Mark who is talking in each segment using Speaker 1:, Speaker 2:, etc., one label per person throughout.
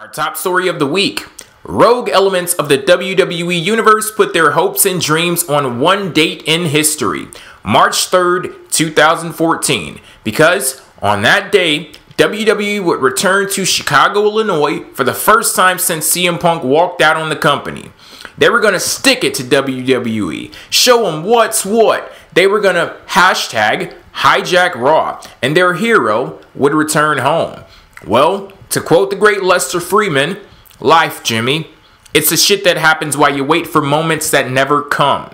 Speaker 1: Our top story of the week. Rogue elements of the WWE Universe put their hopes and dreams on one date in history, March 3rd, 2014, because on that day, WWE would return to Chicago, Illinois for the first time since CM Punk walked out on the company. They were going to stick it to WWE, show them what's what. They were going to hashtag hijack Raw, and their hero would return home. Well, to quote the great Lester Freeman, life, Jimmy, it's the shit that happens while you wait for moments that never come.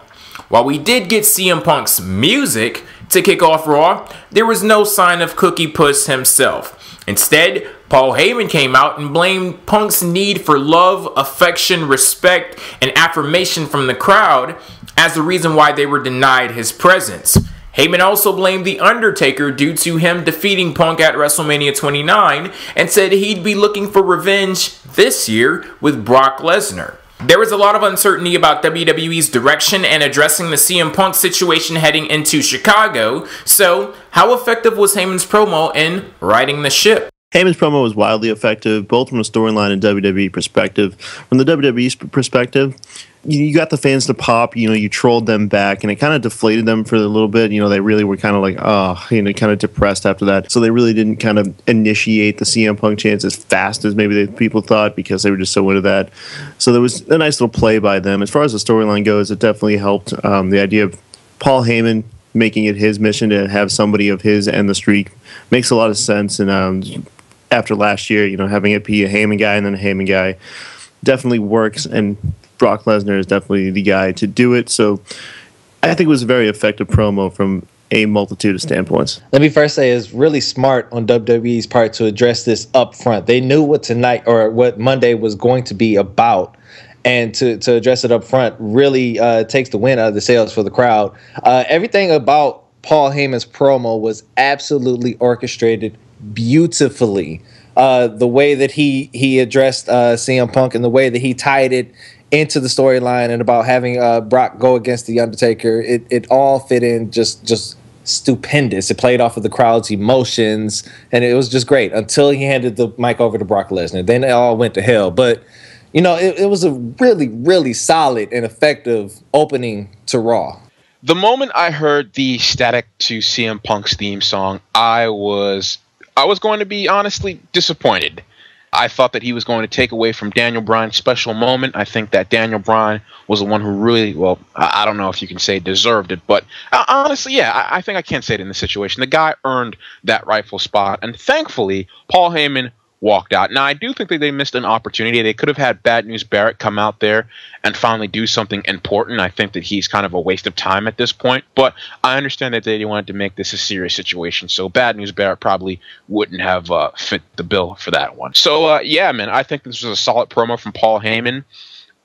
Speaker 1: While we did get CM Punk's music to kick off Raw, there was no sign of Cookie Puss himself. Instead, Paul Heyman came out and blamed Punk's need for love, affection, respect, and affirmation from the crowd as the reason why they were denied his presence. Heyman also blamed The Undertaker due to him defeating Punk at WrestleMania 29 and said he'd be looking for revenge this year with Brock Lesnar. There was a lot of uncertainty about WWE's direction and addressing the CM Punk situation heading into Chicago, so how effective was Heyman's promo in riding the ship?
Speaker 2: Heyman's promo was wildly effective, both from a storyline and WWE perspective. From the WWE perspective, you got the fans to pop, you trolled them back, and it kind of deflated them for a little bit. They really were kind of like, kind of depressed after that. So they really didn't kind of initiate the CM Punk chants as fast as maybe people thought because they were just so into that. So there was a nice little play by them. As far as the storyline goes, it definitely helped. The idea of Paul Heyman making it his mission to have somebody of his end the streak makes a lot of sense. And after last year, having it be a Heyman guy and then a Heyman guy definitely works, and Brock Lesnar is definitely the guy to do it. So I think it was a very effective promo from a multitude of standpoints.
Speaker 3: Let me first say it's really smart on WWE's part to address this up front. They knew what tonight or what Monday was going to be about, and to address it up front really takes the wind out of the sails for the crowd. Everything about Paul Heyman's promo was absolutely orchestrated beautifully. The way that he addressed CM Punk and the way that he tied it into the storyline and about having Brock go against The Undertaker, it all fit in just stupendous. It played off of the crowd's emotions, and it was just great until he handed the mic over to Brock Lesnar. Then it all went to hell. But, it was a really, really solid and effective opening to Raw.
Speaker 4: The moment I heard the static to CM Punk's theme song, I was going to be honestly disappointed. I thought that he was going to take away from Daniel Bryan's special moment. I think that Daniel Bryan was the one who really, well, I don't know if you can say deserved it, but honestly, yeah, I think I can say it in this situation. The guy earned that rightful spot, and thankfully, Paul Heyman walked out. Now, I do think that they missed an opportunity. They could have had Bad News Barrett come out there and finally do something important. I think that he's kind of a waste of time at this point, but I understand that they wanted to make this a serious situation, so Bad News Barrett probably wouldn't have fit the bill for that one. So, yeah, man, I think this was a solid promo from Paul Heyman.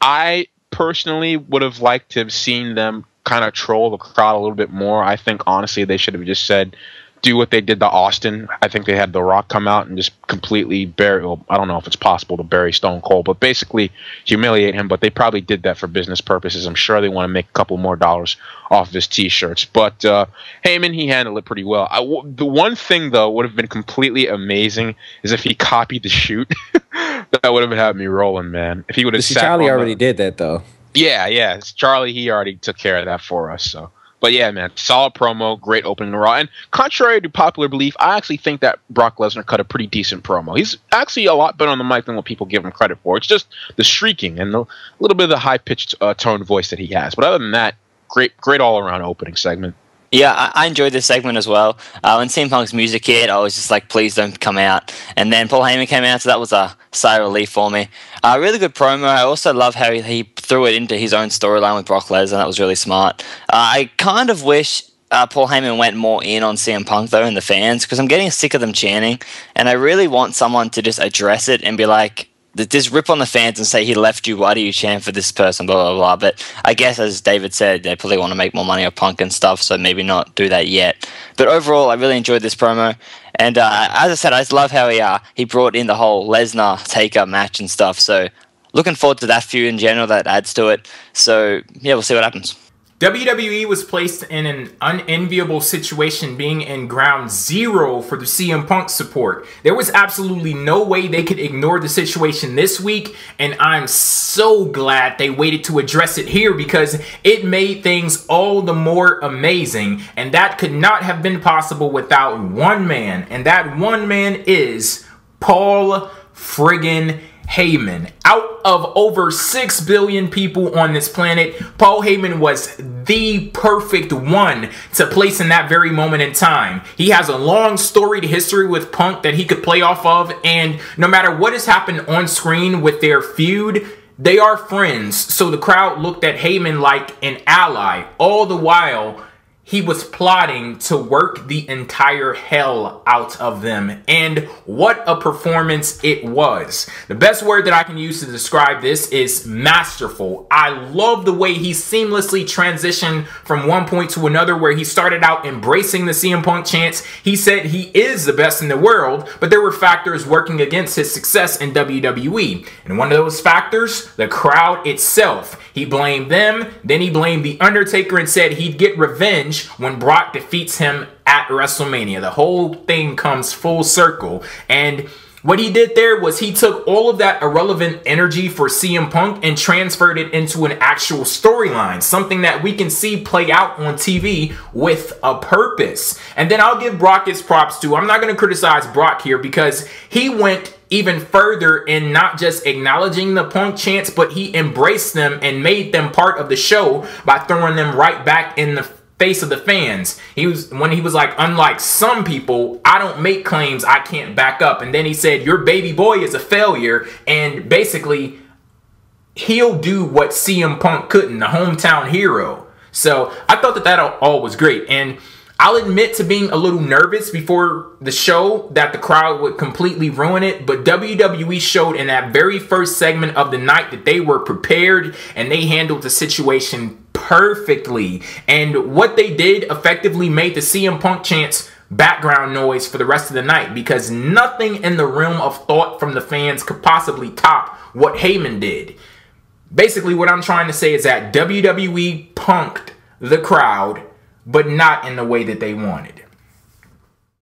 Speaker 4: I personally would have liked to have seen them kind of troll the crowd a little bit more. I think, honestly, they should have just said, do what they did to Austin. I think they had The Rock come out and just completely bury, well, I don't know if it's possible to bury Stone Cold, but basically humiliate him. But they probably did that for business purposes. I'm sure they want to make a couple more dollars off of his T-shirts. But Heyman, he handled it pretty well. The one thing, though, would have been completely amazing is if he copied the shoot. That would have had me rolling, man. If he would have sat
Speaker 3: Charlie already did that, though.
Speaker 4: Yeah. Charlie, he already took care of that for us, so. But yeah, man, solid promo, great opening to Raw. And contrary to popular belief, I actually think that Brock Lesnar cut a pretty decent promo. He's actually a lot better on the mic than what people give him credit for. It's just the shrieking and a little bit of the high-pitched tone voice that he has. But other than that, great all-around opening segment.
Speaker 5: Yeah, I enjoyed this segment as well. When CM Punk's music hit, I was just like, please don't come out. And then Paul Heyman came out, so that was a sigh of relief for me. Really good promo. I also love how he threw it into his own storyline with Brock Lesnar. That was really smart. I kind of wish Paul Heyman went more in on CM Punk, though, and the fans, because I'm getting sick of them chanting, and I really want someone to just address it and be like, just rip on the fans and say he left you, why do you chant for this person, blah, blah, blah. But I guess, as David said, they probably want to make more money off Punk and stuff, so maybe not do that yet. But overall, I really enjoyed this promo. And as I said, I just love how he brought in the whole Lesnar-Taker match and stuff. So looking forward to that feud in general, that adds to it. So, yeah, we'll see what happens.
Speaker 1: WWE was placed in an unenviable situation being in ground zero for the CM Punk support. There was absolutely no way they could ignore the situation this week, and I'm so glad they waited to address it here because it made things all the more amazing, and that could not have been possible without one man, and that one man is Paul friggin' Heyman. Out of over 6 billion people on this planet, Paul Heyman was the perfect one to place in that very moment in time. He has a long storied history with Punk that he could play off of, and no matter what has happened on screen with their feud, they are friends. So the crowd looked at Heyman like an ally, all the while he was plotting to work the entire hell out of them. And what a performance it was. The best word that I can use to describe this is masterful. I love the way he seamlessly transitioned from one point to another, where he started out embracing the CM Punk chants. He said he is the best in the world, but there were factors working against his success in WWE. And one of those factors, the crowd itself. He blamed them, then he blamed The Undertaker and said he'd get revenge when Brock defeats him at WrestleMania. The whole thing comes full circle. And what he did there was he took all of that irrelevant energy for CM Punk and transferred it into an actual storyline, something that we can see play out on TV with a purpose. And then I'll give Brock his props too. I'm not going to criticize Brock here because he went even further in not just acknowledging the Punk chants, but he embraced them and made them part of the show by throwing them right back in the face of the fans. When he was like, unlike some people, I don't make claims I can't back up. And then he said, your baby boy is a failure. And basically, he'll do what CM Punk couldn't, the hometown hero. So I thought that all was great. And I'll admit to being a little nervous before the show that the crowd would completely ruin it, but WWE showed in that very first segment of the night that they were prepared and they handled the situation perfectly. And what they did effectively made the CM Punk chants background noise for the rest of the night, because nothing in the realm of thought from the fans could possibly top what Heyman did. Basically, what I'm trying to say is that WWE punked the crowd, but not in the way that they wanted.